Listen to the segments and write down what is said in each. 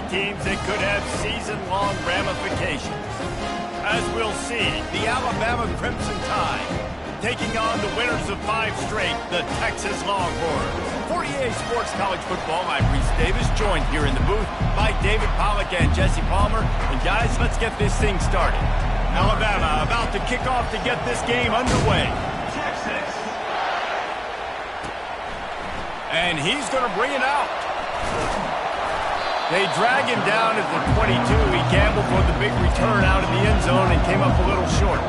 teams that could have season-long ramifications. As we'll see, the Alabama Crimson Tide taking on the winners of 5 straight, the Texas Longhorns. For EA Sports College Football, I'm Reese Davis, joined here in the booth by David Pollack and Jesse Palmer. And guys, let's get this thing started. Alabama about to kick off to get this game underway. Texas. And he's going to bring it out. They drag him down at the 22. He gambled for the big return out of the end zone and came up a little short.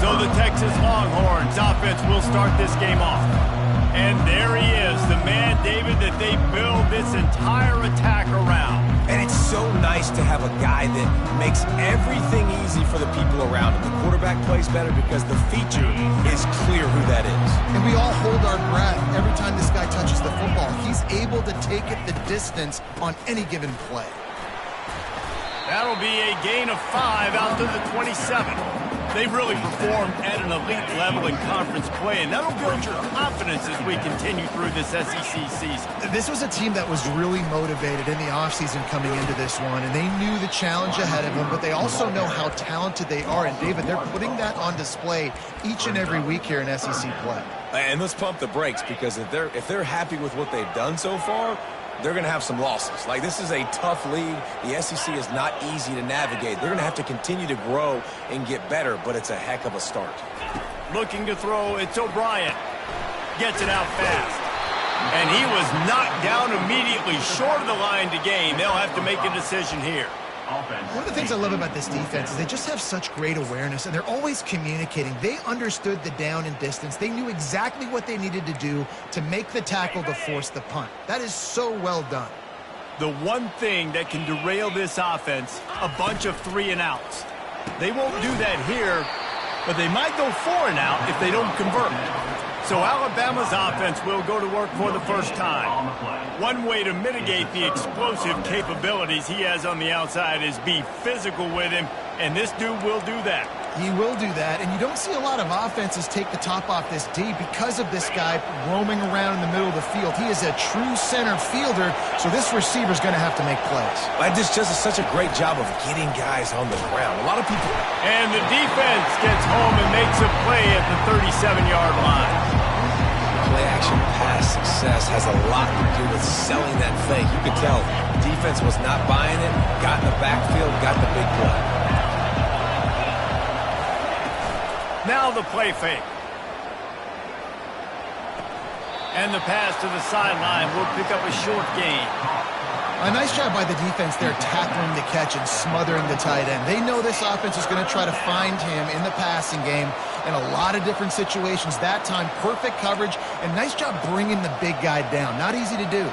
So the Texas Longhorns offense will start this game off. And there he is, the man, David, that they build this entire attack around. And it's so nice to have a guy that makes everything easy for the people around him. The quarterback plays better because the feature is clear who that is. And we all hold our breath every time this guy touches the football. He's able to take it the distance on any given play. That'll be a gain of 5 out to the 27. They've really performed at an elite level in conference play, and that'll build your confidence as we continue through this SEC season. This was a team that was really motivated in the offseason coming into this one, and they knew the challenge ahead of them, but they also know how talented they are. And, David, they're putting that on display each and every week here in SEC play. And let's pump the brakes, because if they're happy with what they've done so far, they're going to have some losses. Like, this is a tough league. The SEC is not easy to navigate. They're going to have to continue to grow and get better, but it's a heck of a start. Looking to throw, it's O'Brien. Gets it out fast. And he was knocked down immediately short of the line to gain. They'll have to make a decision here. One of the things I love about this defense is they just have such great awareness, and they're always communicating. They understood the down and distance. They knew exactly what they needed to do to make the tackle to force the punt. That is so well done. The one thing that can derail this offense, a bunch of 3 and outs. They won't do that here, but they might go 4 and out if they don't convert. So Alabama's offense will go to work for the first time. One way to mitigate the explosive capabilities he has on the outside is be physical with him, and this dude will do that. He will do that, and you don't see a lot of offenses take the top off this D because of this guy roaming around in the middle of the field. He is a true center fielder, so this receiver's going to have to make plays. Like, this just is such a great job of getting guys on the ground. A lot of people... And the defense gets home and makes a play at the 37-yard line. Play-action pass success has a lot to do with selling that fake. You could tell defense was not buying it, got in the backfield, got the big play. Now the play fake. And the pass to the sideline will pick up a short gain. A nice job by the defense there tackling the catch and smothering the tight end. They know this offense is going to try to find him in the passing game in a lot of different situations. That time, perfect coverage, and nice job bringing the big guy down. Not easy to do.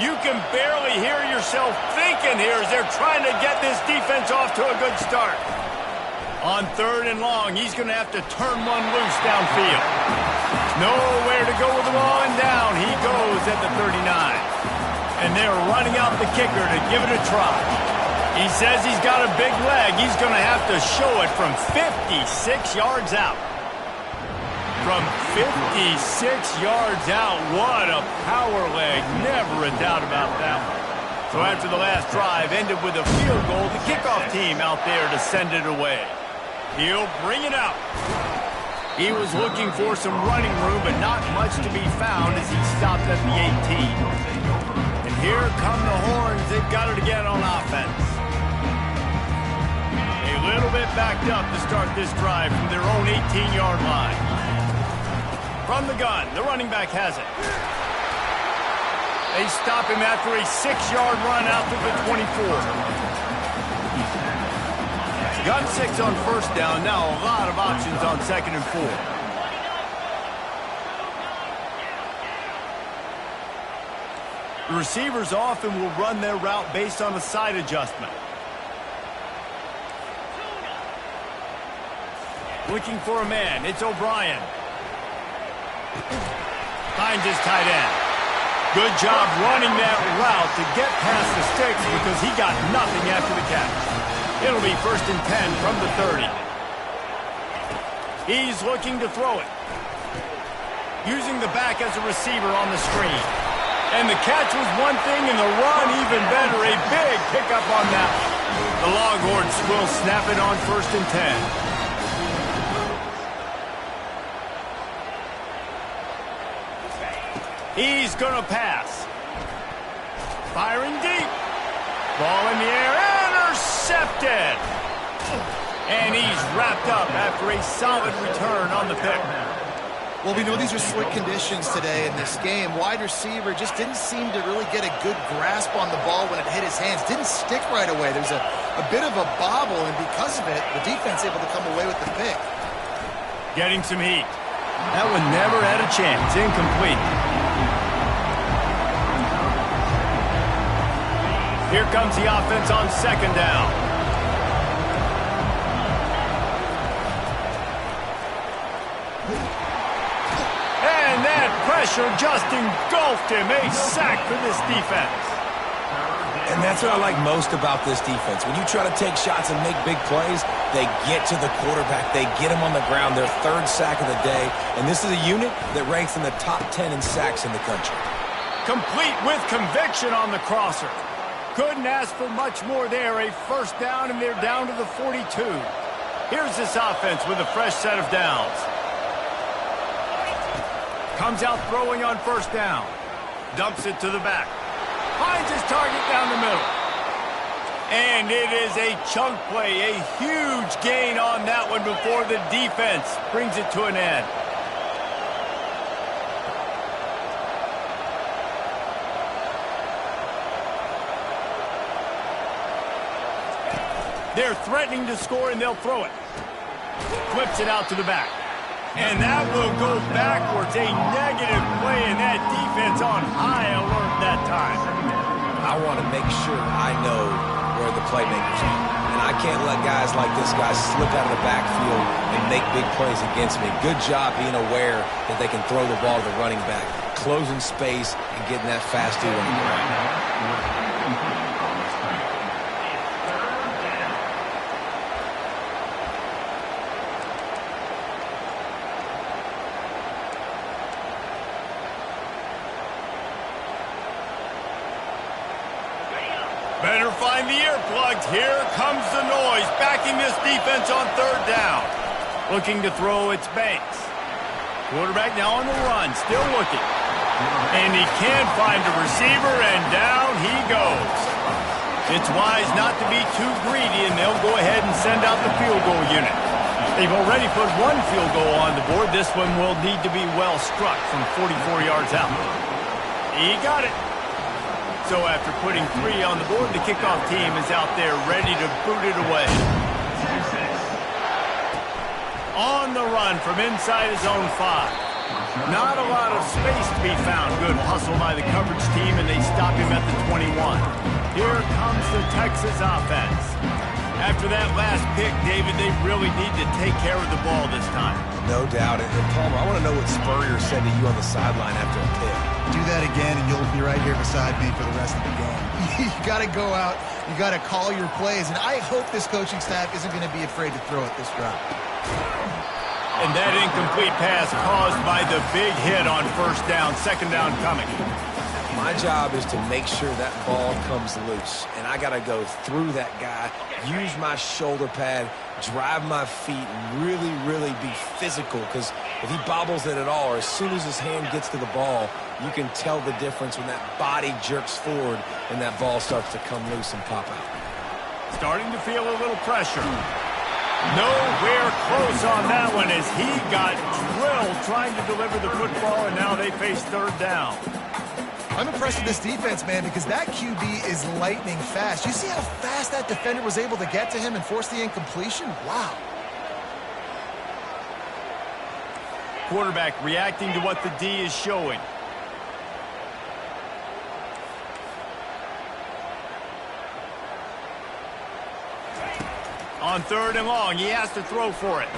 You can barely hear yourself thinking here as they're trying to get this defense off to a good start. On 3rd and long, he's going to have to turn one loose downfield. Nowhere to go with the ball, and down he goes at the 39. And they're running out the kicker to give it a try. He says he's got a big leg. He's going to have to show it from 56 yards out. From 56 yards out, what a power leg. Never a doubt about that one. So after the last drive ended with a field goal, the kickoff team out there to send it away. He'll bring it out. He was looking for some running room, but not much to be found as he stopped at the 18. And here come the Horns. They've got it again on offense. A little bit backed up to start this drive from their own 18-yard line. From the gun, the running back has it. They stop him after a 6-yard run out to the 24. Got 6 on first down. Now a lot of options on 2nd and 4. The receivers often will run their route based on a side adjustment. Looking for a man. It's O'Brien. Finds his tight end. Good job running that route to get past the sticks because he got nothing after the catch. It'll be 1st and 10 from the 30. He's looking to throw it. Using the back as a receiver on the screen. And the catch was one thing and the run even better. A pick up on that. The Longhorns will snap it on 1st and 10. He's going to pass. Firing deep. Ball in the air. Intercepted. And he's wrapped up after a solid return on the pick. Well, we know these are slick conditions today in this game. Wide receiver just didn't seem to really get a good grasp on the ball when it hit his hands. Didn't stick right away. There's a bit of a bobble, and because of it, the defense able to come away with the pick. Getting some heat. That one never had a chance. Incomplete. Here comes the offense on 2nd down. And that pressure just engulfed him. A sack for this defense. And that's what I like most about this defense. When you try to take shots and make big plays, they get to the quarterback. They get him on the ground. Their 3rd sack of the day. And this is a unit that ranks in the top 10 in sacks in the country. Complete with conviction on the crosser. Couldn't ask for much more there. A 1st down, and they're down to the 42. Here's this offense with a fresh set of downs. Comes out throwing on 1st down. Dumps it to the back. Finds his target down the middle. And it is a chunk play. A huge gain on that one before the defense brings it to an end. They're threatening to score, and they'll throw it. Flips it out to the back. And that will go backwards. A negative play, and that defense on high alert that time. I want to make sure I know where the playmakers are. And I can't let guys like this guy slip out of the backfield and make big plays against me. Good job being aware that they can throw the ball to the running back, closing space, and getting that fast dude on the ground. Better find the earplugs. Here comes the noise, backing this defense on 3rd down. Looking to throw, it's Banks. Quarterback now on the run, still looking. And he can't find a receiver, and down he goes. It's wise not to be too greedy, and they'll go ahead and send out the field goal unit. They've already put 1 field goal on the board. This one will need to be well struck from 44 yards out. He got it. So after putting 3 on the board, the kickoff team is out there ready to boot it away. On the run from inside his own 5. Not a lot of space to be found. Good hustle by the coverage team, and they stop him at the 21. Here comes the Texas offense. After that last pick, David, they really need to take care of the ball this time. No doubt. And Palmer, I want to know what Spurrier said to you on the sideline after a pick. Do that again, and you'll be right here beside me for the rest of the game. You got to go out. You got to call your plays, and I hope this coaching staff isn't going to be afraid to throw it this drive. And that incomplete pass caused by the big hit on 1st down, 2nd down coming. My job is to make sure that ball comes loose, and I got to go through that guy, use my shoulder pad, drive my feet, and really, really be physical, because if he bobbles it at all, or as soon as his hand gets to the ball, you can tell the difference when that body jerks forward and that ball starts to come loose and pop out. Starting to feel a little pressure. Nowhere close on that one as he got drilled trying to deliver the football, and now they face 3rd down. I'm impressed with this defense, man, because that QB is lightning fast. You see how fast that defender was able to get to him and force the incompletion? Wow. Quarterback reacting to what the D is showing. On 3rd and long, he has to throw for it.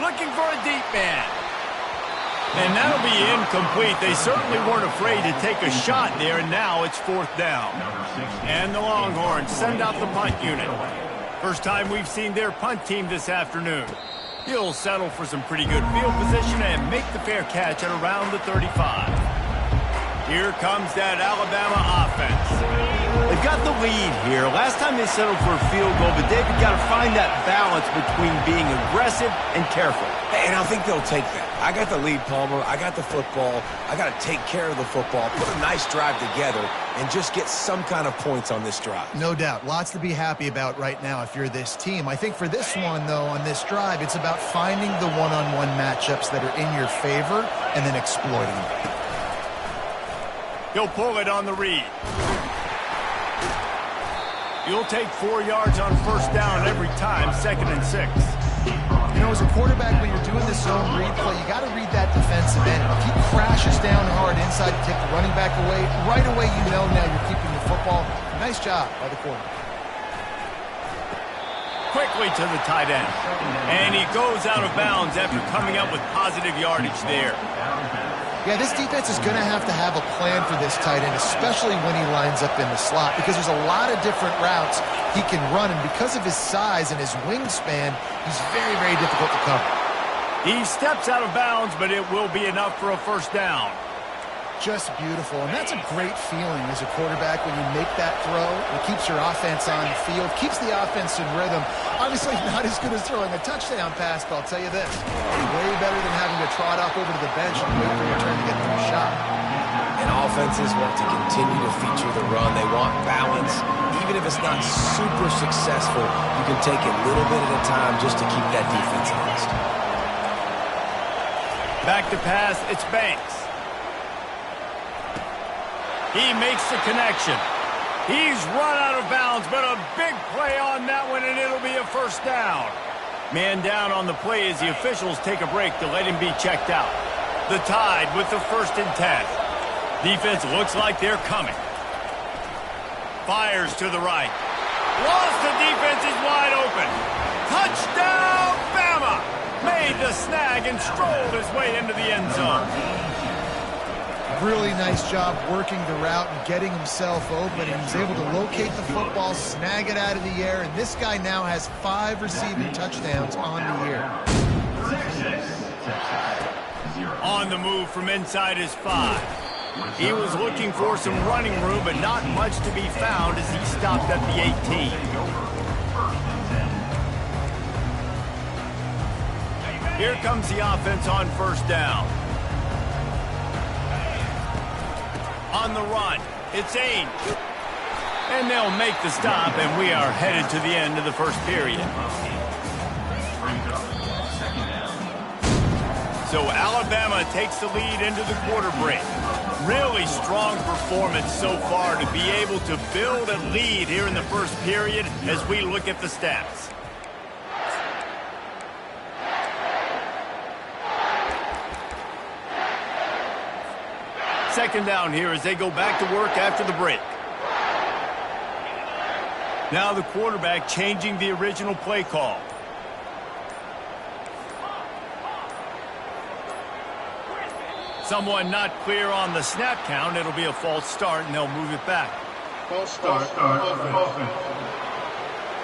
Looking for a deep man. And that'll be incomplete. They certainly weren't afraid to take a shot there, and now it's 4th down. And the Longhorns send out the punt unit. First time we've seen their punt team this afternoon. He'll settle for some pretty good field position and make the fair catch at around the 35. Here comes that Alabama offense. They've got the lead here. Last time they settled for a field goal, but they've got to find that balance between being aggressive and careful. And I think they'll take that. I got the lead, Palmer. I got the football. I got to take care of the football, put a nice drive together, and just get some kind of points on this drive. No doubt. Lots to be happy about right now if you're this team. I think for this one, though, on this drive, it's about finding the one-on-one matchups that are in your favor and then exploiting them. He'll pull it on the read. You'll take 4 yards on first down every time, 2nd and 6. You know, as a quarterback, when you're doing this zone read play, you got to read that defensive end. If he crashes down hard inside to take the running back away, right away you know now you're keeping the football. Nice job by the quarterback. Quickly to the tight end. And he goes out of bounds after coming up with positive yardage there. Yeah, this defense is going to have a plan for this tight end, especially when he lines up in the slot, because there's a lot of different routes he can run, and because of his size and his wingspan, he's very, very difficult to cover. He steps out of bounds, but it will be enough for a first down. Just beautiful, and that's a great feeling as a quarterback when you make that throw. It keeps your offense on the field, keeps the offense in rhythm. Obviously not as good as throwing a touchdown pass, but I'll tell you this, way better than having to trot off over to the bench and wait for your turn to get through a shot. And offenses want to continue to feature the run. They want balance. Even if it's not super successful, you can take it a little bit at a time just to keep that defense honest. Back to pass, it's Banks. He makes the connection. He's run out of bounds, but a big play on that one, and it'll be a first down. Man down on the play as the officials take a break to let him be checked out. The Tide with the 1st and 10. Defense looks like they're coming. Fires to the right. Lost, the defense is wide open. Touchdown, Bama! Made the snag and strolled his way into the end zone. Really nice job working the route and getting himself open, and he's able to locate the football, snag it out of the air, and this guy now has 5 receiving touchdowns on the year. On the move from inside his 5. He was looking for some running room, but not much to be found as he stopped at the 18. Here comes the offense on first down. On the run, it's Ain. And they'll make the stop, and we are headed to the end of the first period. So Alabama takes the lead into the quarter break. Really strong performance so far to be able to build a lead here in the first period as we look at the stats. Second down here as they go back to work after the break. Now the quarterback changing the original play call. Someone not clear on the snap count. It'll be a false start, and they'll move it back. False start. Offense.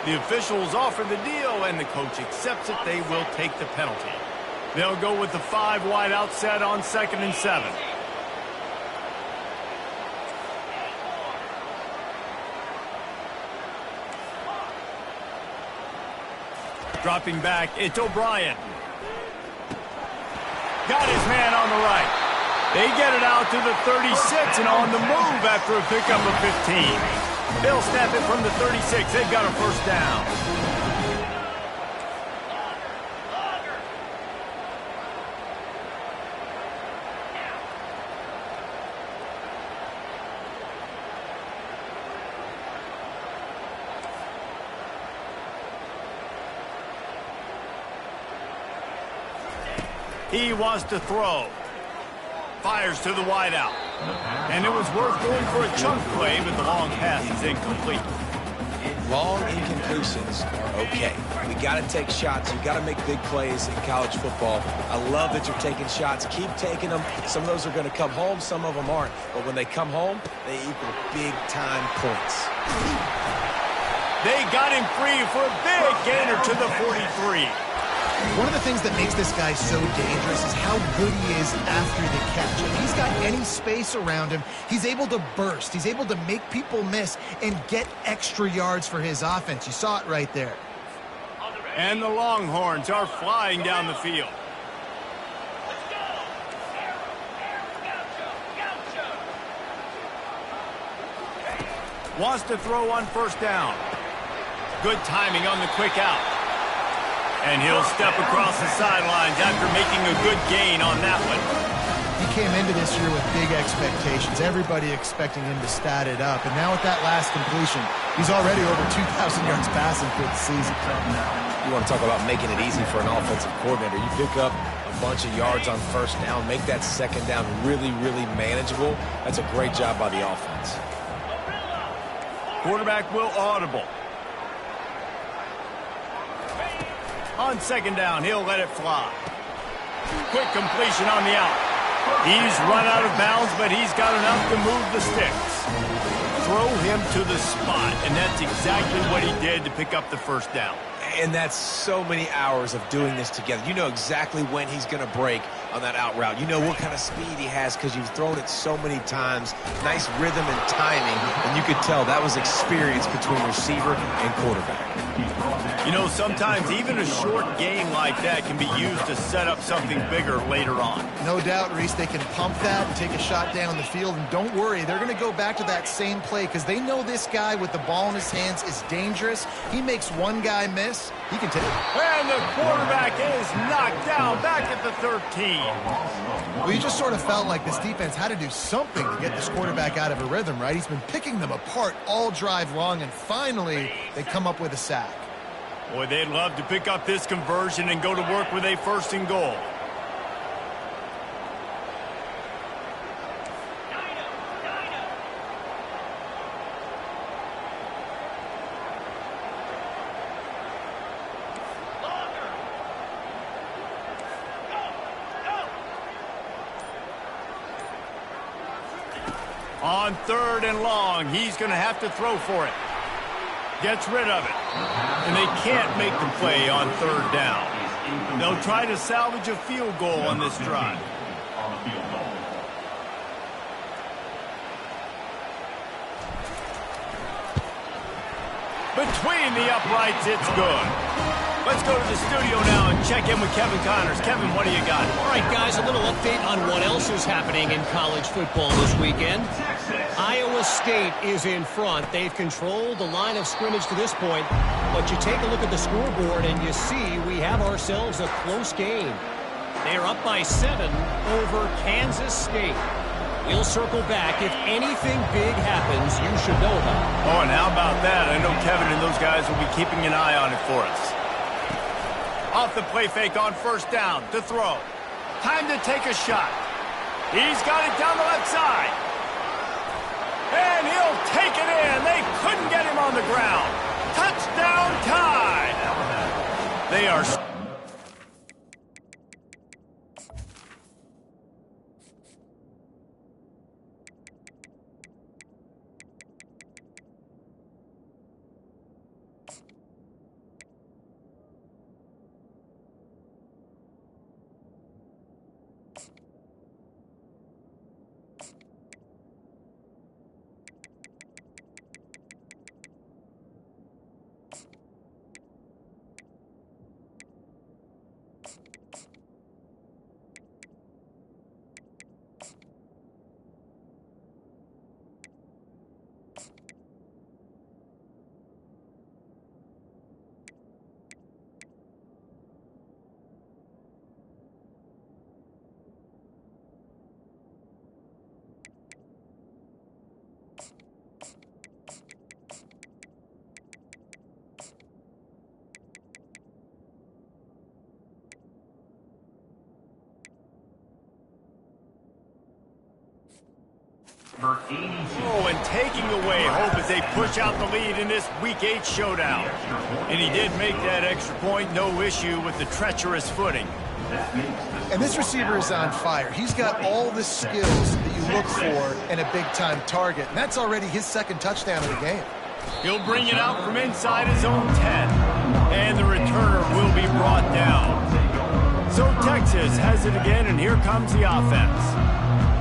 The officials offer the deal, and the coach accepts it. They will take the penalty. They'll go with the 5 wide out set on 2nd and 7. Dropping back, it's O'Brien. Got his man on the right. They get it out to the 36 and on the move after a pickup of 15. They'll snap it from the 36. They've got a first down. He wants to throw. Fires to the wideout. And it was worth going for a chunk play, but the long pass is incomplete. Long incompletions are okay. We got to take shots. You got to make big plays in college football. I love that you're taking shots. Keep taking them. Some of those are going to come home. Some of them aren't. But when they come home, they equal big-time points. They got him free for a big gainer to the 43. One of the things that makes this guy so dangerous is how good he is after the catch. If he's got any space around him, he's able to burst. He's able to make people miss and get extra yards for his offense. You saw it right there. And the Longhorns are flying down the field. Wants to throw on first down. Good timing on the quick out. And he'll step across the sidelines after making a good gain on that one. He came into this year with big expectations. Everybody expecting him to stat it up. And now with that last completion, he's already over 2,000 yards passing for the season. You want to talk about making it easy for an offensive coordinator. You pick up a bunch of yards on first down, make that second down really, really manageable. That's a great job by the offense. Quarterback will audible. On second down, he'll let it fly. Quick completion on the out. He's run out of bounds, but he's got enough to move the sticks. Throw him to the spot, and that's exactly what he did to pick up the first down. And that's so many hours of doing this together. You know exactly when he's going to break on that out route. You know what kind of speed he has because you've thrown it so many times. Nice rhythm and timing, and you could tell that was experience between receiver and quarterback. You know, sometimes even a short game like that can be used to set up something bigger later on. No doubt, Reese, they can pump that and take a shot down the field. And don't worry, they're going to go back to that same play because they know this guy with the ball in his hands is dangerous. He makes one guy miss, he can take it. And the quarterback is knocked down back at the 13. Well, you just sort of felt like this defense had to do something to get this quarterback out of a rhythm, right? He's been picking them apart all drive long, and finally they come up with a sack. Boy, they'd love to pick up this conversion and go to work with a first and goal. On third and long, he's going to have to throw for it. Gets rid of it. And they can't make the play on third down. They'll try to salvage a field goal on this drive. Between the uprights, it's good. Let's go to the studio now and check in with Kevin Connors. Kevin, what do you got? All right, guys, a little update on what else is happening in college football this weekend. Iowa State is in front. They've controlled the line of scrimmage to this point. But you take a look at the scoreboard and you see we have ourselves a close game. They are up by 7 over Kansas State. We'll circle back. If anything big happens, you should know about it. Oh, and how about that? I know Kevin and those guys will be keeping an eye on it for us. Off the play fake on first down to throw. Time to take a shot. He's got it down the left side. And he'll take it in. They couldn't get him on the ground. Touchdown tie. They are... Oh, and taking away hope as they push out the lead in this Week 8 showdown. And he did make that extra point, no issue with the treacherous footing. And this receiver is on fire. He's got all the skills that you look for in a big-time target. And that's already his second touchdown of the game. He'll bring it out from inside his own 10. And the returner will be brought down. So Texas has it again, and here comes the offense.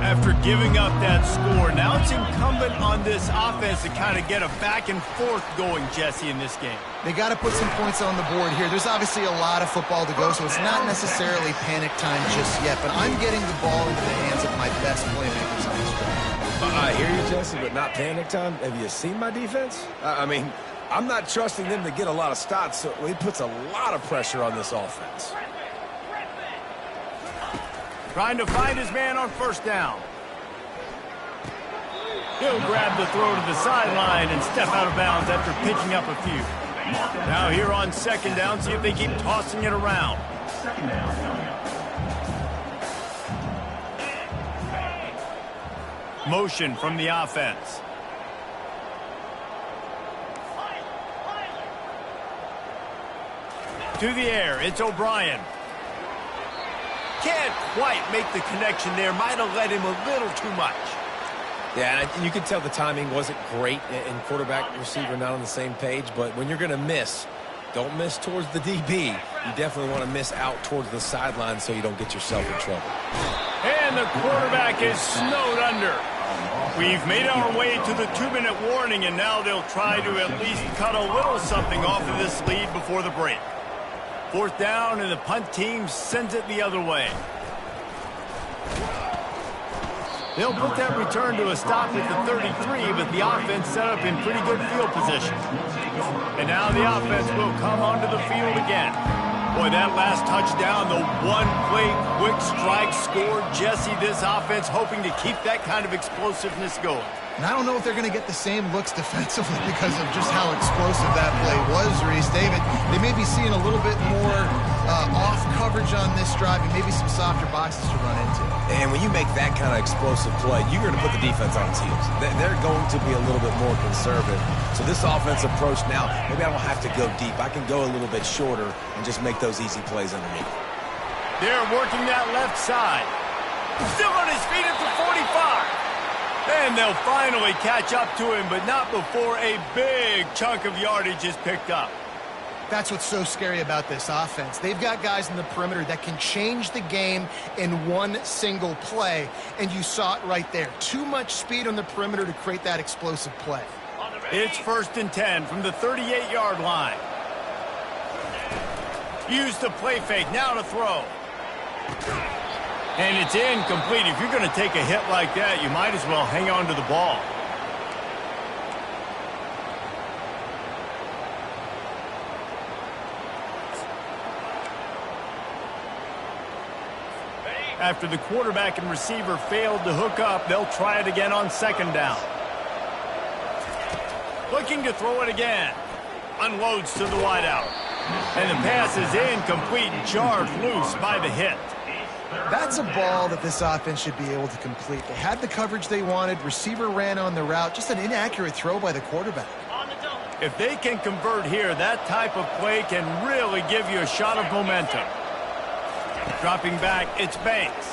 After giving up that score, now it's incumbent on this offense to kind of get a back and forth going, Jesse, in this game. They got to put some points on the board here. There's obviously a lot of football to go, so it's not necessarily panic time just yet, but I'm getting the ball into the hands of my best playmakers on this drive. I hear you, Jesse, but not panic time. Have you seen my defense? I mean, I'm not trusting them to get a lot of stops, so it puts a lot of pressure on this offense. Trying to find his man on first down. He'll grab the throw to the sideline and step out of bounds after picking up a few. Now here on second down, see if they keep tossing it around. Motion from the offense. To the air, it's O'Brien. Can't quite make the connection there. Might have led him a little too much. Yeah, and you can tell the timing wasn't great, and quarterback and receiver not on the same page, but when you're going to miss, don't miss towards the DB. You definitely want to miss out towards the sideline so you don't get yourself in trouble. And the quarterback is snowed under. We've made our way to the 2-minute warning, and now they'll try to at least cut a little something off of this lead before the break. Fourth down, and the punt team sends it the other way. They'll put that return to a stop at the 33, but the offense set up in pretty good field position. And now the offense will come onto the field again. Boy, that last touchdown, the one-play quick strike scored. Jesse, this offense hoping to keep that kind of explosiveness going. And I don't know if they're going to get the same looks defensively because of just how explosive that play was, Reese. David, they may be seeing a little bit more off coverage on this drive and maybe some softer boxes to run into. And when you make that kind of explosive play, you're going to put the defense on its heels. They're going to be a little bit more conservative. So this offense approach now, maybe I don't have to go deep. I can go a little bit shorter and just make those easy plays underneath. They're working that left side. Still on his feet at the 45. And they'll finally catch up to him, but not before a big chunk of yardage is picked up. That's what's so scary about this offense. They've got guys in the perimeter that can change the game in one single play, and you saw it right there. Too much speed on the perimeter to create that explosive play. It's 1st and 10 from the 38-yard line. Use the play fake, now to throw. And it's incomplete. If you're going to take a hit like that, you might as well hang on to the ball. After the quarterback and receiver failed to hook up, they'll try it again on second down. Looking to throw it again. Unloads to the wideout. And the pass is incomplete, jarred loose by the hit. That's a ball that this offense should be able to complete. They had the coverage they wanted. Receiver ran on the route. Just an inaccurate throw by the quarterback. If they can convert here, that type of play can really give you a shot of momentum. Dropping back, it's Banks.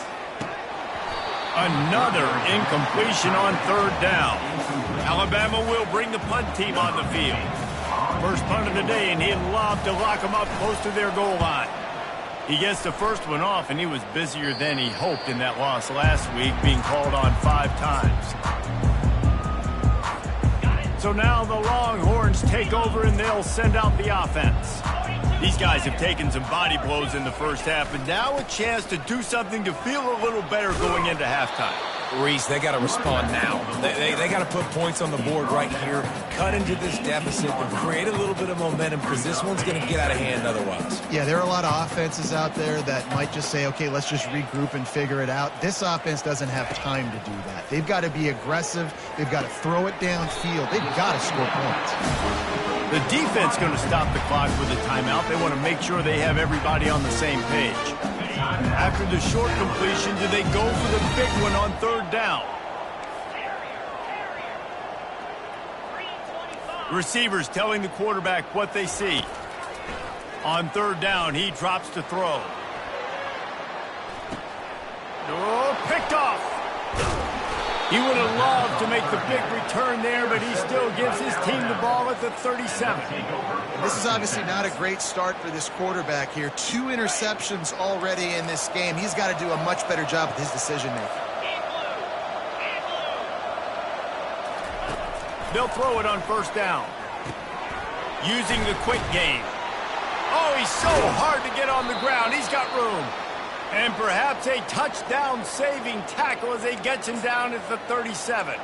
Another incompletion on third down. Alabama will bring the punt team on the field. First punt of the day, and he'd love to lock them up close to their goal line. He gets the first one off, and he was busier than he hoped in that loss last week, being called on 5 times. So now the Longhorns take over, and they'll send out the offense. These guys have taken some body blows in the first half, and now a chance to do something to feel a little better going into halftime. Reese, they got to respond now. They got to put points on the board right here, cut into this deficit, and create a little bit of momentum because this one's going to get out of hand otherwise. Yeah, there are a lot of offenses out there that might just say, okay, let's just regroup and figure it out. This offense doesn't have time to do that. They've got to be aggressive. They've got to throw it downfield. They've got to score points. The defense going to stop the clock with a timeout. They want to make sure they have everybody on the same page. After the short completion, do they go for the big one on third down? Receivers telling the quarterback what they see. On third down, he drops to throw. Oh, picked off. He would have loved to make the big return there, but he still gives his team the ball at the 37. This is obviously not a great start for this quarterback here. 2 interceptions already in this game. He's got to do a much better job with his decision-making. They'll throw it on first down. Using the quick game. Oh, he's so hard to get on the ground. He's got room. And perhaps a touchdown-saving tackle as he gets him down at the 37.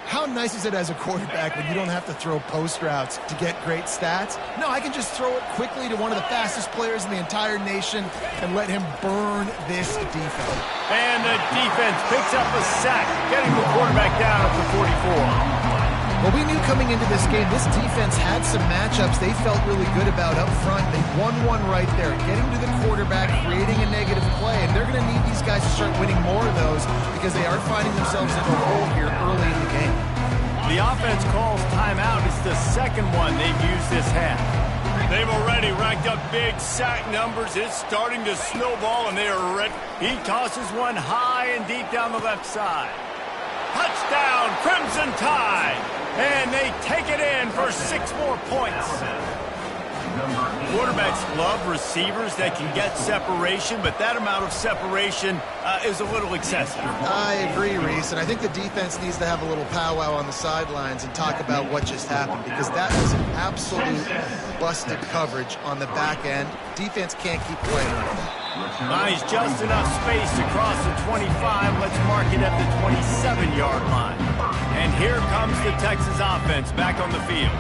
How nice is it as a quarterback when you don't have to throw post routes to get great stats? No, I can just throw it quickly to one of the fastest players in the entire nation and let him burn this defense. And the defense picks up a sack, getting the quarterback down at the 44. Well, we knew coming into this game, this defense had some matchups they felt really good about up front. They won one right there, getting to the quarterback, creating a negative play, and they're going to need these guys to start winning more of those because they are finding themselves in a hole here early in the game. The offense calls timeout. It's the second one they've used this half. They've already racked up big sack numbers. It's starting to snowball, and they are ready. He tosses one high and deep down the left side. Touchdown, Crimson Tide! And they take it in for 6 more points. Quarterbacks love receivers that can get separation, but that amount of separation is a little excessive. I agree, Reese, and I think the defense needs to have a little powwow on the sidelines and talk about what just happened, because that was an absolute busted coverage on the back end. Defense can't keep playing like that. Nice, just enough space to cross the 25. Let's mark it at the 27-yard line. And here comes the Texas offense back on the field.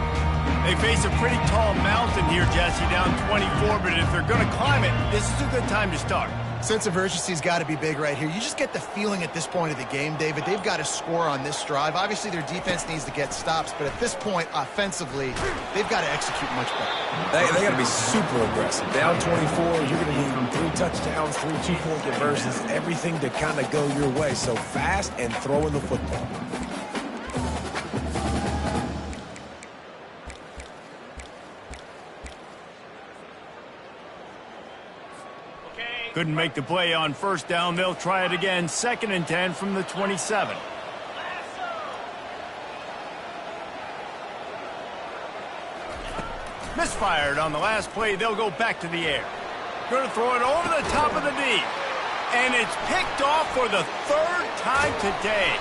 They face a pretty tall mountain here, Jesse, down 24, but if they're going to climb it, this is a good time to start. Sense of urgency's got to be big right here. You just get the feeling at this point of the game, David, they've got to score on this drive. Obviously, their defense needs to get stops, but at this point, offensively, they've got to execute much better. They got to be super aggressive. Down 24, you're going to need 3 touchdowns, 3 2-point conversions, everything to kind of go your way. So fast and throwing the football. Couldn't make the play on first down. They'll try it again. 2nd and 10 from the 27. Misfired on the last play. They'll go back to the air. Going to throw it over the top of the deep. And it's picked off for the 3rd time today.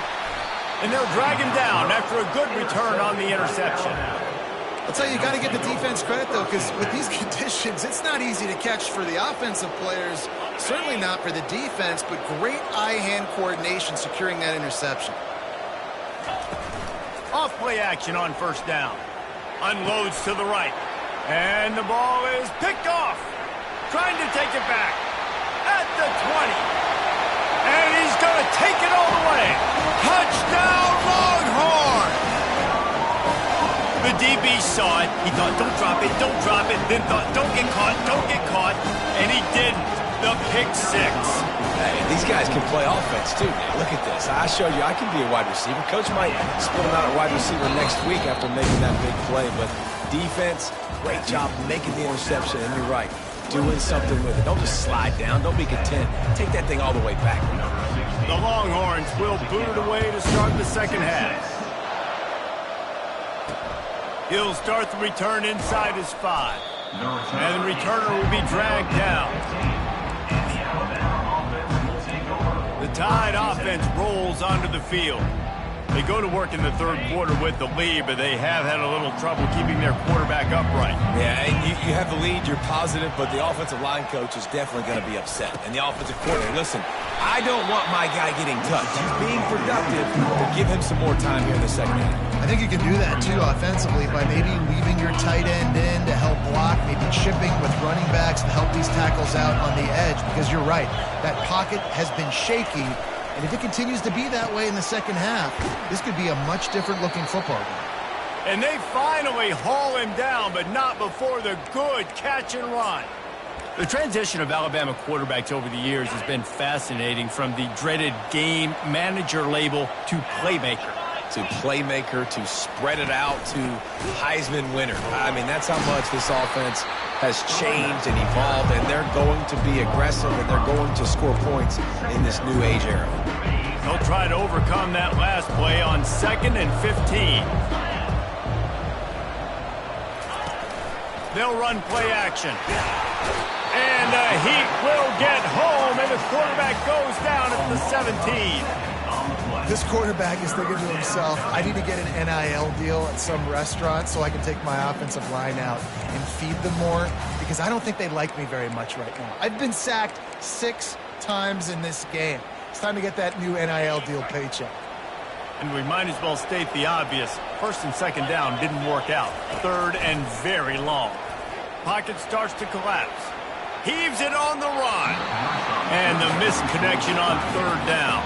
And they'll drag him down after a good return on the interception. I'll tell you, you got to give the defense credit, though, because with these conditions, it's not easy to catch for the offensive players, certainly not for the defense, but great eye-hand coordination securing that interception. Off play action on first down. Unloads to the right. And the ball is picked off. Trying to take it back. At the 20. And he's going to take it all the way. Touchdown, Longhorn! The DB saw it. He thought, don't drop it, then thought, don't get caught, and he didn't. The pick 6. Hey, these guys can play offense, too, man. Look at this. I showed you I can be a wide receiver. Coach might split him out at wide receiver next week after making that big play, but defense, great job making the interception, and you're right, doing something with it. Don't just slide down. Don't be content. Take that thing all the way back. The Longhorns will boot it away to start the second half. He'll start the return inside his 5. And the returner will be dragged down. The Tide offense rolls onto the field. They go to work in the 3rd quarter with the lead, but they have had a little trouble keeping their quarterback upright. Yeah, and you have the lead, you're positive, but the offensive line coach is definitely going to be upset. And the offensive coordinator, listen, I don't want my guy getting touched. He's being productive, but give him some more time here in the second half. I think you can do that, too, offensively, by maybe leaving your tight end in to help block, maybe chipping with running backs to help these tackles out on the edge, because you're right, that pocket has been shaky. And if it continues to be that way in the second half, this could be a much different looking football game. And they finally haul him down, but not before the good catch and run. The transition of Alabama quarterbacks over the years has been fascinating, from the dreaded game manager label to playmaker. To playmaker, to spread it out, to Heisman winner. I mean, that's how much this offense has changed and evolved, and they're going to be aggressive, and they're going to score points in this new age era. They'll try to overcome that last play on 2nd and 15. They'll run play action. And the Heat will get home, and the quarterback goes down at the 17. This quarterback is thinking to himself, I need to get an NIL deal at some restaurant so I can take my offensive line out and feed them more, because I don't think they like me very much right now. I've been sacked 6 times in this game. It's time to get that new NIL deal paycheck. And we might as well state the obvious. 1st and 2nd down didn't work out. 3rd and very long. Pocket starts to collapse. Heaves it on the run. And the missed connection on 3rd down.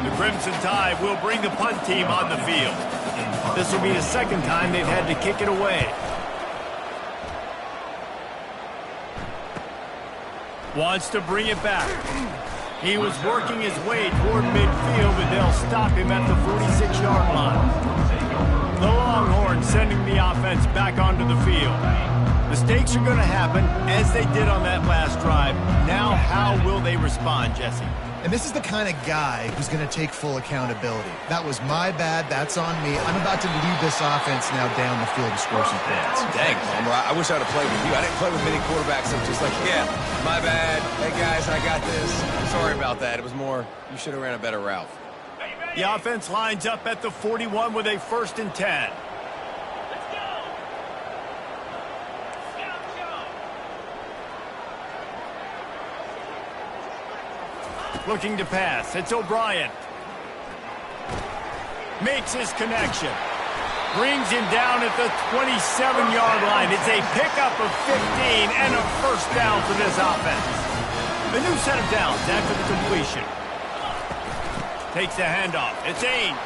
The Crimson Tide will bring the punt team on the field. This will be the 2nd time they've had to kick it away. Wants to bring it back. He was working his way toward midfield, but they'll stop him at the 46-yard line. The Longhorns sending the offense back onto the field. Mistakes are going to happen, as they did on that last drive. Now, how will they respond, Jesse? And this is the kind of guy who's going to take full accountability. That was my bad. That's on me. I'm about to lead this offense now down the field to score some points. Dang, Homer, I wish I would have played with you. I didn't play with many quarterbacks that were just like, yeah, my bad. Hey, guys, I got this. Sorry about that. It was more, you should have ran a better route. The offense lines up at the 41 with a 1st and 10. Looking to pass. It's O'Brien. Makes his connection. Brings him down at the 27-yard line. It's a pickup of 15 and a 1st down for this offense. A new set of downs after the completion. Takes the handoff. It's Ainge.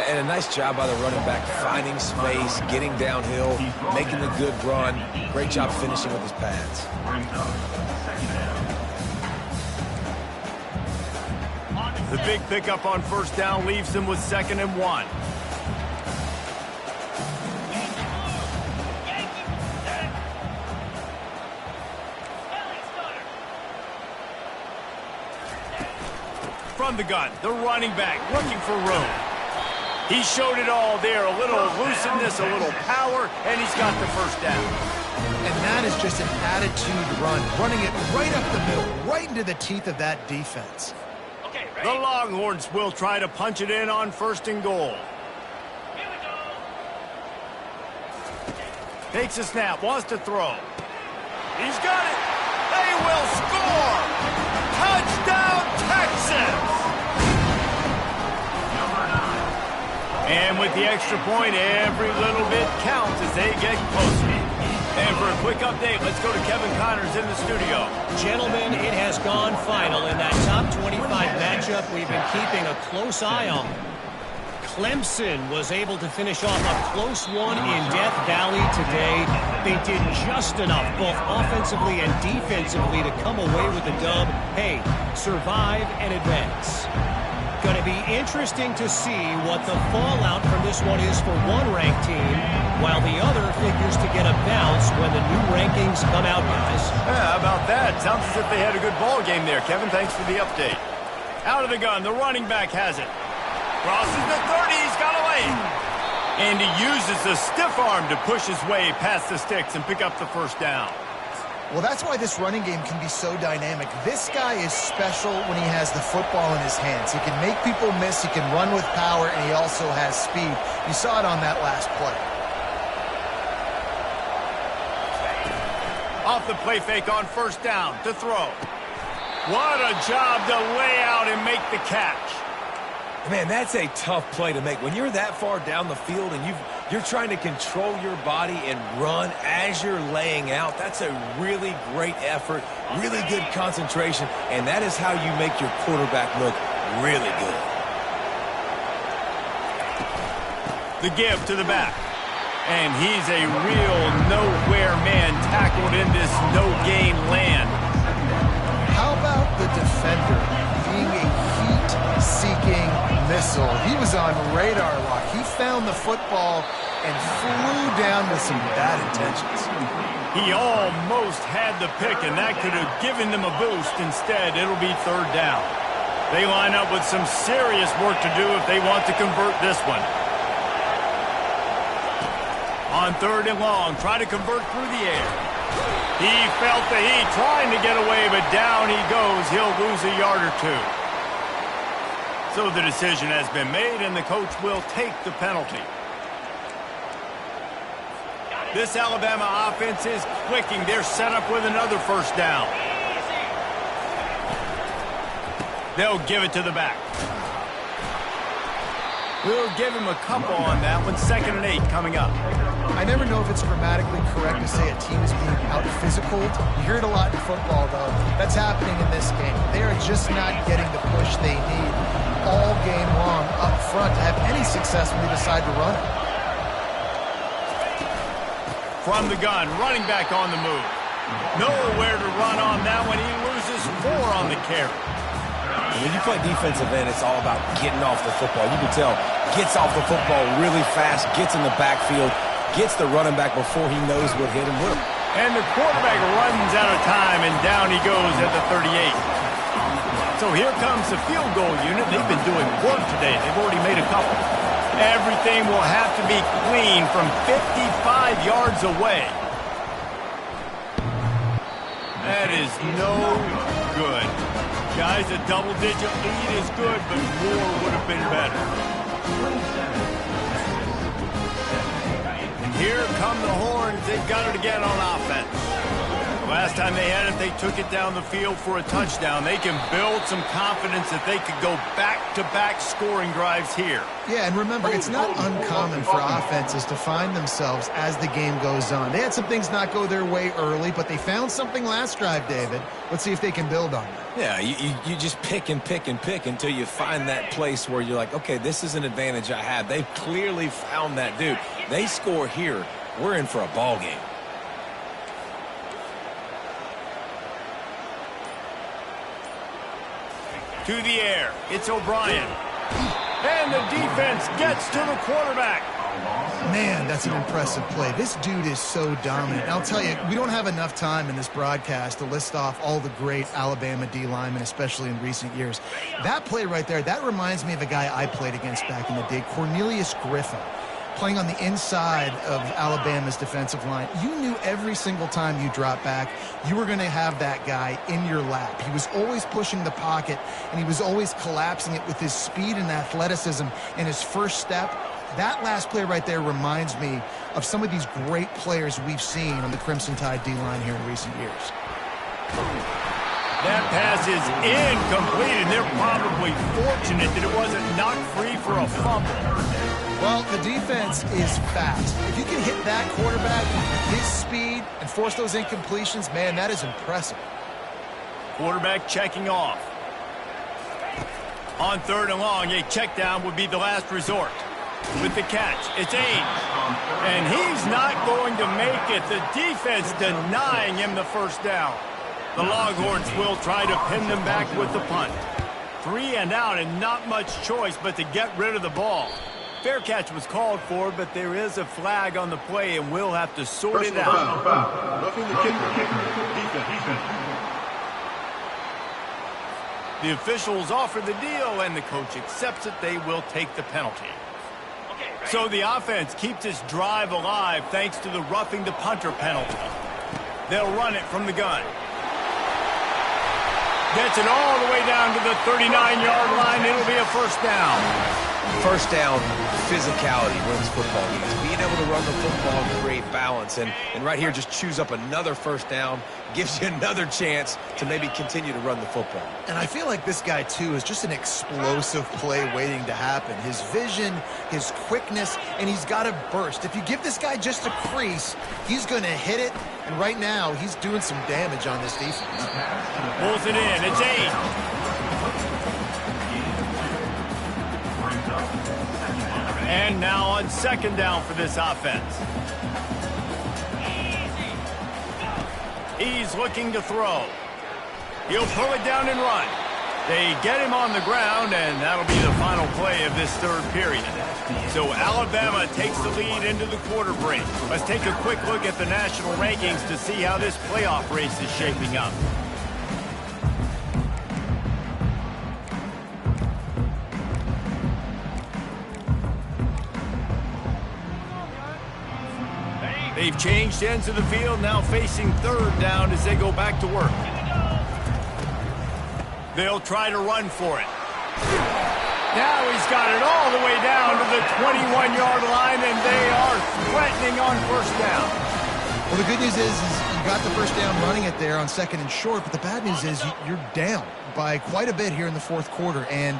And a nice job by the running back, finding space, getting downhill, making a good run. Great job finishing with his pads. The big pickup on 1st down leaves them with 2nd and 1. From the gun, the running back looking for room. He showed it all there, a little elusiveness, a little power, and he's got the 1st down. And that is just an attitude run, running it right up the middle, right into the teeth of that defense. The Longhorns will try to punch it in on 1st and goal. Takes a snap, wants to throw. He's got it. They will score. Touchdown, Texas. And with the extra point, every little bit counts as they get closer. And for a quick update, let's go to Kevin Connors in the studio. Gentlemen, it has gone final in that top 25 matchup we've been keeping a close eye on. Clemson was able to finish off a close one in Death Valley today. They did just enough, both offensively and defensively, to come away with the dub. Hey, survive and advance. Going to be interesting to see what the fallout from this one is for one ranked team, while the other figures to get a bounce when the new rankings come out, guys. Yeah, how about that? Sounds as if they had a good ball game there. Kevin, thanks for the update. Out of the gun, the running back has it. Crosses the 30, he's got a lane. And he uses the stiff arm to push his way past the sticks and pick up the 1st down. Well, that's why this running game can be so dynamic. This guy is special when he has the football in his hands. He can make people miss, he can run with power, and he also has speed. You saw it on that last play. Off the play fake on 1st down to throw. What a job to lay out and make the catch. Man, that's a tough play to make. When you're that far down the field and you're trying to control your body and run as you're laying out, that's a really great effort, really good concentration, and that is how you make your quarterback look really good. The give to the back. And he's a real nowhere man tackled in this no-gain land. How about the defender being a heat-seeking missile? He was on radar lock. He found the football and flew down with some bad intentions. He almost had the pick, and that could have given them a boost. Instead, it'll be 3rd down. They line up with some serious work to do if they want to convert this one. On 3rd and long, try to convert through the air. He felt the heat trying to get away, but down he goes. He'll lose a yard or two. So the decision has been made, and the coach will take the penalty. This Alabama offense is clicking. They're set up with another first down. They'll give it to the back. We'll give him a couple on that one. 2nd and 8 coming up. I never know if it's grammatically correct to say a team is being out-physicaled. You hear it a lot in football, though. That's happening in this game. They are just not getting the push they need all game long up front to have any success when they decide to run it. From the gun, running back on the move. Nowhere to run on that one. He loses 4 on the carry. When you play defensive end, it's all about getting off the football. You can tell, gets off the football really fast, gets in the backfield, gets the running back before he knows what hit him with. And the quarterback runs out of time, and down he goes at the 38. So here comes the field goal unit. They've been doing work today. They've already made a couple. Everything will have to be clean from 55 yards away. That is no good. Guys, a double-digit lead is good, but more would have been better. And here come the horns. They've got it again on offense. Last time they had it, they took it down the field for a touchdown. They can build some confidence that they could go back-to-back scoring drives here. Yeah, and remember, it's not uncommon for offenses to find themselves as the game goes on. They had some things not go their way early, but they found something last drive, David. Let's see if they can build on that. Yeah, you just pick and pick and pick until you find that place where you're like, okay, this is an advantage I have. They've clearly found that, dude. They score here, we're in for a ball game. To the air, it's O'Brien. And the defense gets to the quarterback. Man, that's an impressive play. This dude is so dominant. And I'll tell you, we don't have enough time in this broadcast to list off all the great Alabama D linemen, especially in recent years. That play right there, that reminds me of a guy I played against back in the day, Cornelius Griffin, playing on the inside of Alabama's defensive line. You knew every single time you dropped back, you were going to have that guy in your lap. He was always pushing the pocket, and he was always collapsing it with his speed and athleticism and his first step. That last play right there reminds me of some of these great players we've seen on the Crimson Tide D-line here in recent years. That pass is incomplete, and they're probably fortunate that it wasn't knocked free for a fumble. Well, the defense is fast. If you can hit that quarterback with his speed and force those incompletions, man, that is impressive. Quarterback checking off. On 3rd and long, a check down would be the last resort. With the catch, it's Ames. And he's not going to make it. The defense denying him the first down. The Longhorns will try to pin them back with the punt. 3 and out, and not much choice but to get rid of the ball. Fair catch was called for, but there is a flag on the play, and we'll have to sort it out. Roughing the kicker. Defense. The officials offer the deal, and the coach accepts it. They will take the penalty. So the offense keeps its drive alive thanks to the roughing the punter penalty. They'll run it from the gun. Gets it all the way down to the 39-yard line. It'll be a first down. First down, physicality wins football games. Being able to run the football and create balance. And right here, just choose up another first down, gives you another chance to maybe continue to run the football. And I feel like this guy, too, is just an explosive play waiting to happen. His vision, his quickness, and he's got a burst. If you give this guy just a crease, he's going to hit it. And right now, he's doing some damage on this defense. Pulls it in. It's 8. And now on 2nd down for this offense. He's looking to throw. He'll pull it down and run. They get him on the ground, and that'll be the final play of this 3rd period. So Alabama takes the lead into the quarter break. Let's take a quick look at the national rankings to see how this playoff race is shaping up. They've changed ends of the field, now facing third down as they go back to work. They'll try to run for it. Now he's got it all the way down to the 21-yard line, and they are threatening on first down. Well, the good news is you got the first down running it there on 2nd and short, but the bad news is you're down by quite a bit here in the fourth quarter, and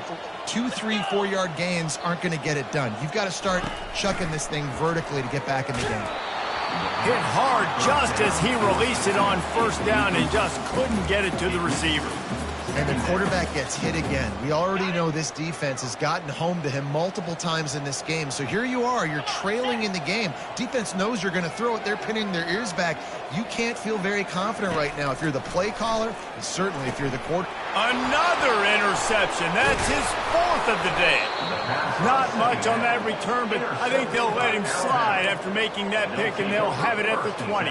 2, 3, 4-yard gains aren't going to get it done. You've got to start chucking this thing vertically to get back in the game. Hit hard just as he released it on first down and just couldn't get it to the receiver. And the quarterback gets hit again. We already know this defense has gotten home to him multiple times in this game. So here you are, you're trailing in the game. Defense knows you're going to throw it. They're pinning their ears back. You can't feel very confident right now if you're the play caller, and certainly if you're the quarterback. Another interception. That's his 4th of the day. Not much on that return, but I think they'll let him slide after making that pick, and they'll have it at the 20.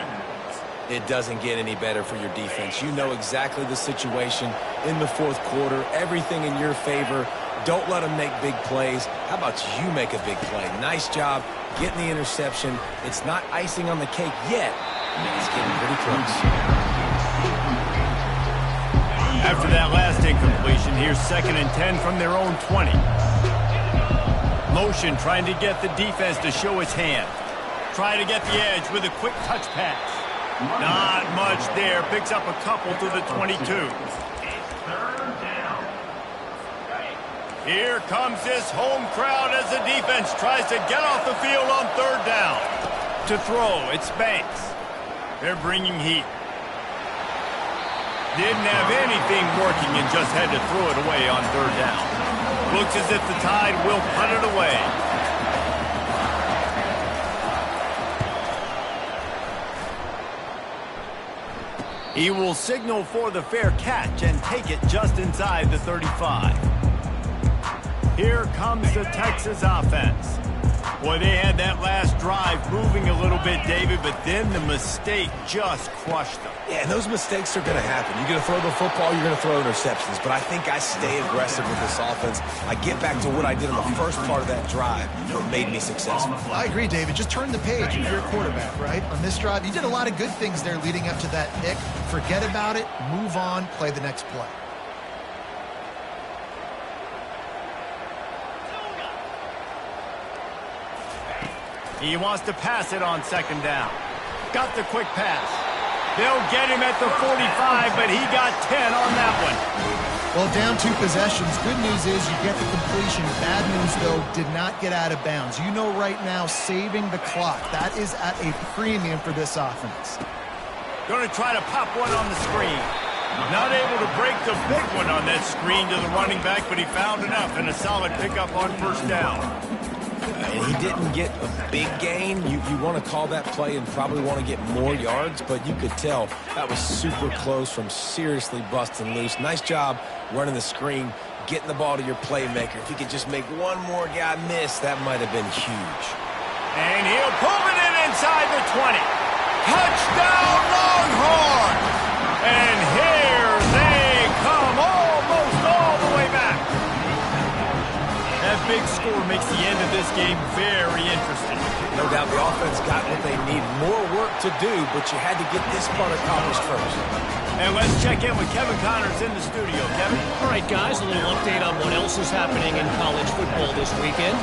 It doesn't get any better for your defense. You know exactly the situation in the fourth quarter. Everything in your favor. Don't let them make big plays. How about you make a big play? Nice job getting the interception. It's not icing on the cake yet. It's getting pretty close. After that last incompletion, here's 2nd and 10 from their own 20. Motion trying to get the defense to show its hand. Try to get the edge with a quick touch pass. Not much there. Picks up a couple to the 22. Here comes this home crowd as the defense tries to get off the field on 3rd down. To throw, it's Banks. They're bringing heat. Didn't have anything working and just had to throw it away on 3rd down. Looks as if the Tide will punt it away. He will signal for the fair catch and take it just inside the 35. Here comes the Texas offense. Boy, they had that last drive moving a little bit, David, but then the mistake just crushed them. Yeah, those mistakes are going to happen. You're going to throw the football, you're going to throw interceptions. But I think I stay aggressive with this offense. I get back to what I did in the first part of that drive that made me successful. I agree, David. Just turn the page if you're a quarterback, right? On this drive, you did a lot of good things there leading up to that pick. Forget about it, move on, play the next play. He wants to pass it on 2nd down. Got the quick pass. They'll get him at the 45, but he got 10 on that one. Well, down 2 possessions. Good news is you get the completion. Bad news, though, did not get out of bounds. You know right now, saving the clock. That is at a premium for this offense. Going to try to pop one on the screen. Not able to break the big one on that screen to the running back, but he found enough and a solid pickup on 1st down. And he didn't get a big gain. You want to call that play and probably want to get more yards, but you could tell that was super close from seriously busting loose. Nice job running the screen, getting the ball to your playmaker. If he could just make one more guy miss, that might have been huge. And he'll pull it in inside the 20. Touchdown, Longhorns! And here they come almost all the way back. That big score makes the end of this game very interesting. No doubt the offense got what they need. More work to do, but you had to get this part accomplished first. And let's check in with Kevin Connors in the studio. Kevin? All right, guys, a little update on what else is happening in college football this weekend.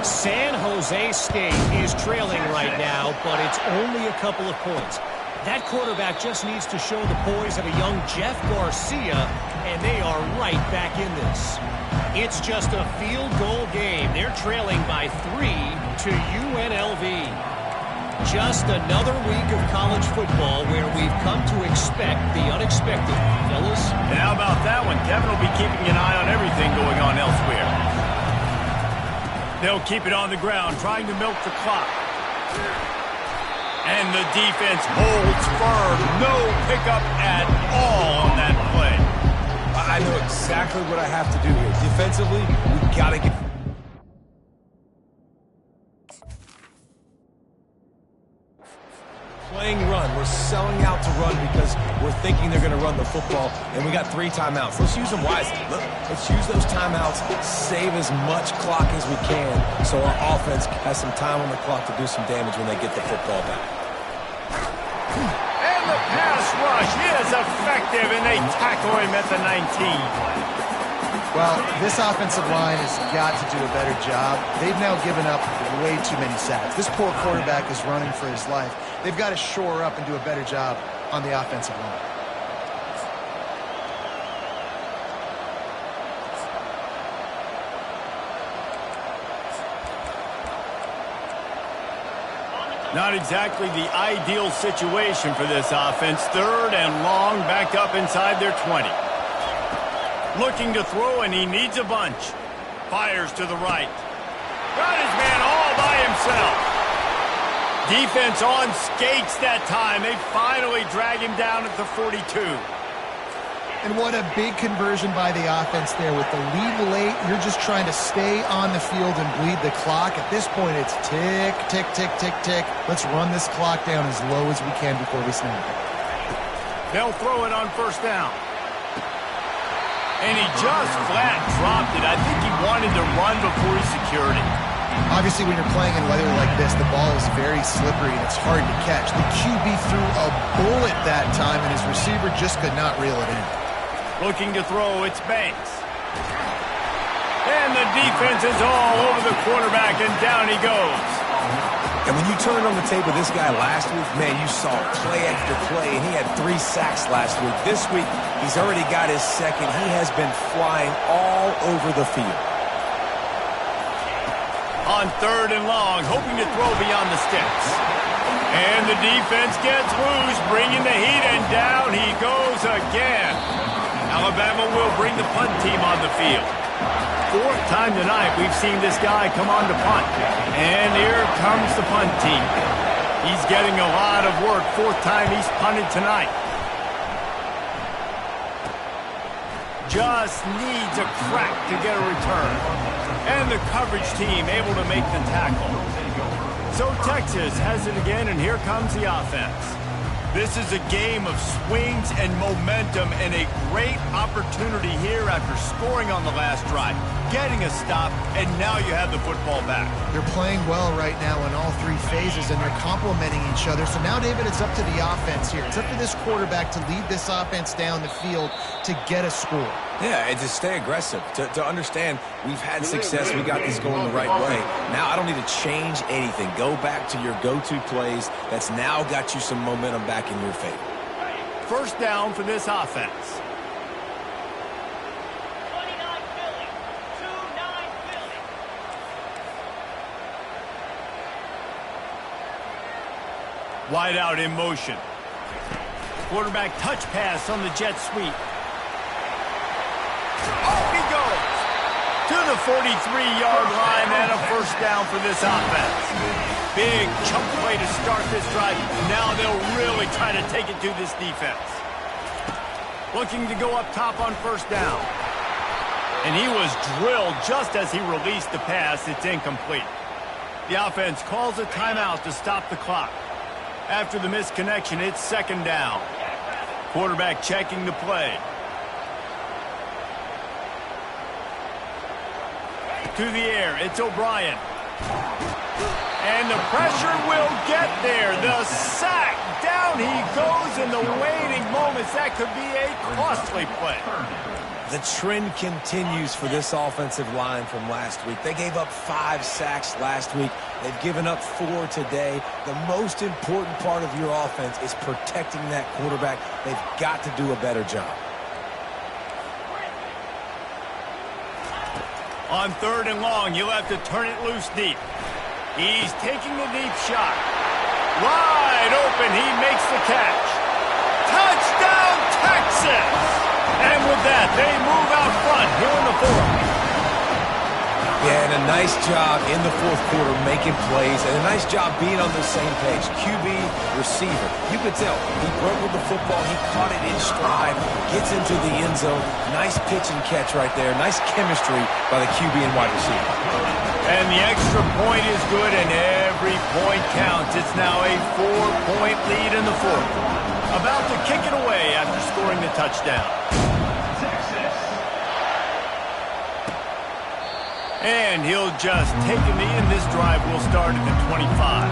San Jose State is trailing right now, but it's only a couple of points. That quarterback just needs to show the poise of a young Jeff Garcia, and they are right back in this. It's just a field goal game. They're trailing by 3 to UNLV. Just another week of college football where we've come to expect the unexpected. Fellas? And how about that one? Kevin will be keeping an eye on everything going on elsewhere. They'll keep it on the ground, trying to milk the clock. And the defense holds firm. No pickup at all on that play. I know exactly what I have to do here. Defensively, we've got to get... Playing run. We're selling out to run because we're thinking they're going to run the football, and we got 3 timeouts. Let's use them wisely. Let's use those timeouts, save as much clock as we can so our offense has some time on the clock to do some damage when they get the football back. And the pass rush is effective, and they tackle him at the 19. Well, this offensive line has got to do a better job. They've now given up way too many sacks. This poor quarterback is running for his life. They've got to shore up and do a better job on the offensive line. Not exactly the ideal situation for this offense. 3rd and long, back up inside their 20. Looking to throw, and he needs a bunch. Fires to the right. Got his man all by himself. Defense on skates that time. They finally drag him down at the 42. And what a big conversion by the offense there. With the lead late, you're just trying to stay on the field and bleed the clock. At this point, it's tick, tick, tick, tick, tick. Let's run this clock down as low as we can before we snap it. They'll throw it on 1st down. And he just flat dropped it. I think he wanted to run before he secured it. Obviously, when you're playing in weather like this, the ball is very slippery and it's hard to catch. The QB threw a bullet that time, and his receiver just could not reel it in. Looking to throw, it's Banks. And the defense is all over the quarterback, and down he goes. And when you turned on the tape of this guy last week, man, you saw play after play, and he had 3 sacks last week. This week, he's already got his 2nd. He has been flying all over the field. On 3rd and long, hoping to throw beyond the sticks. And the defense gets loose, bringing the heat, and down he goes again. Alabama will bring the punt team on the field. 4th time tonight we've seen this guy come on to punt. And here comes the punt team. He's getting a lot of work. 4th time he's punted tonight. Just needs a crack to get a return. And the coverage team able to make the tackle. So Texas has it again, and here comes the offense. This is a game of swings and momentum, and a great opportunity here after scoring on the last drive, getting a stop, and now you have the football back. They're playing well right now in all 3 phases, and they're complementing each other. So now, David, it's up to the offense here. It's up to this quarterback to lead this offense down the field to get a score. Yeah, and to stay aggressive, to understand we've had success, we got this going the right way. Now I don't need to change anything. Go back to your go-to plays. That's now got you some momentum back in your favor. 1st down for this offense. Wide out in motion. Quarterback touch pass on the jet sweep. Off he goes to the 43-yard line, and a 1st down for this offense. Big chunk play to start this drive. Now they'll really try to take it to this defense. Looking to go up top on 1st down. And he was drilled just as he released the pass. It's incomplete. The offense calls a timeout to stop the clock. After the missed connection, it's 2nd down. Quarterback checking the play. To the air, it's O'Brien. And the pressure will get there. The sack. Down he goes in the waiting moments. That could be a costly play. The trend continues for this offensive line from last week. They gave up 5 sacks last week. They've given up 4 today. The most important part of your offense is protecting that quarterback. They've got to do a better job. On 3rd and long, you'll have to turn it loose deep. He's taking the deep shot. Wide open, he makes the catch. Touchdown, Texas! And with that, they move out front here in the 4th. Yeah, and a nice job in the 4th quarter making plays, and a nice job being on the same page. QB, receiver. You could tell he broke with the football. He caught it in stride, gets into the end zone. Nice pitch and catch right there. Nice chemistry by the QB and wide receiver. And the extra point is good, and every point counts. It's now a 4-point lead in the 4th. About to kick it away after scoring the touchdown. And he'll just take a knee, and this drive will start at the 25.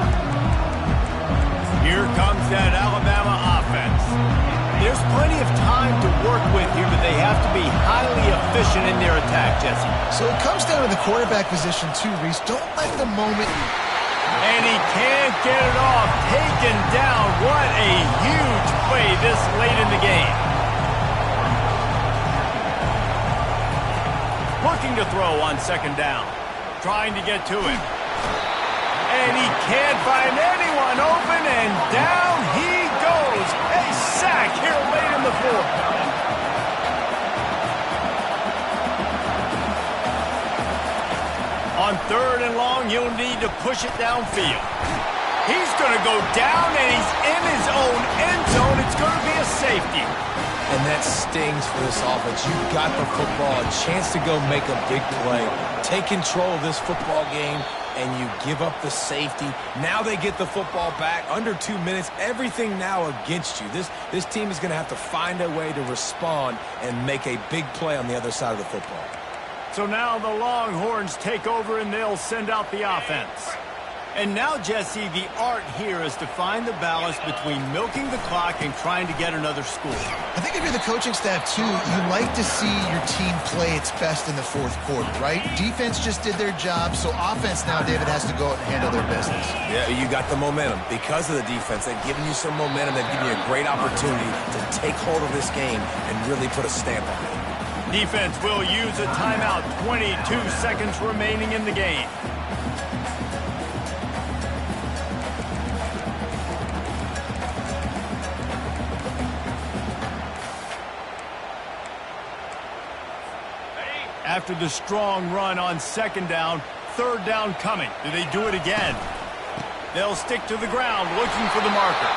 Here comes that Alabama offense. There's plenty of time to work with here, but they have to be highly efficient in their attack, Jesse. So it comes down to the quarterback position too, Reese. Don't let the moment... And he can't get it off. Taken down. What a huge play this late in the game. Looking to throw on second down. Trying to get to it. And he can't find anyone open, and down he goes. A sack here late in the fourth. On third and long, he'll need to push it downfield. He's going to go down, and he's in his own end zone. It's going to be a safety. And that stings for this offense. You've got the football, a chance to go make a big play, take control of this football game, and you give up the safety. Now they get the football back. Under 2 minutes, everything now against you. This team is going to have to find a way to respond and make a big play on the other side of the football. So now the Longhorns take over, and they'll send out the offense. And now, Jesse, the art here is to find the balance between milking the clock and trying to get another score. I think if you're the coaching staff, too, you like to see your team play its best in the fourth quarter, right? Defense just did their job, so offense now, David, has to go out and handle their business. Yeah, you got the momentum. Because of the defense, they've given you some momentum. They've given you a great opportunity to take hold of this game and really put a stamp on it. Defense will use a timeout. 22 seconds remaining in the game. After the strong run on second down, third down coming. Do they do it again? They'll stick to the ground looking for the marker.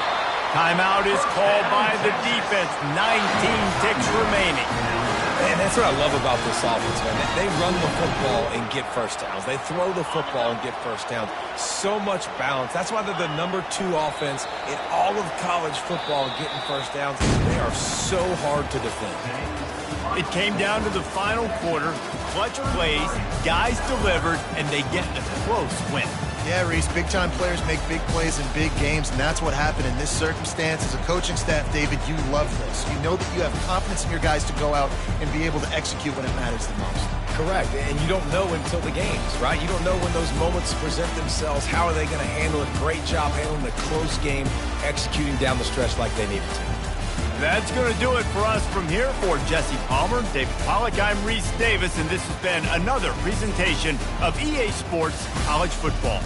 Timeout is called by the defense. 19 ticks remaining. Man, that's what I love about this offense, man. They run the football and get first downs. They throw the football and get first downs. So much balance. That's why they're the #2 offense in all of college football getting first downs. They are so hard to defend. It came down to the final quarter. Clutch plays, guys delivered, and they get a close win. Yeah, Reese, big-time players make big plays in big games, and that's what happened in this circumstance. As a coaching staff, David, you love this. You know that you have confidence in your guys to go out and be able to execute when it matters the most. Correct, and you don't know until the games, right? You don't know when those moments present themselves. How are they going to handle it? Great job handling the close game, executing down the stretch like they needed to. That's going to do it for us from here. For Jesse Palmer, David Pollack, I'm Reese Davis, and this has been another presentation of EA Sports College Football.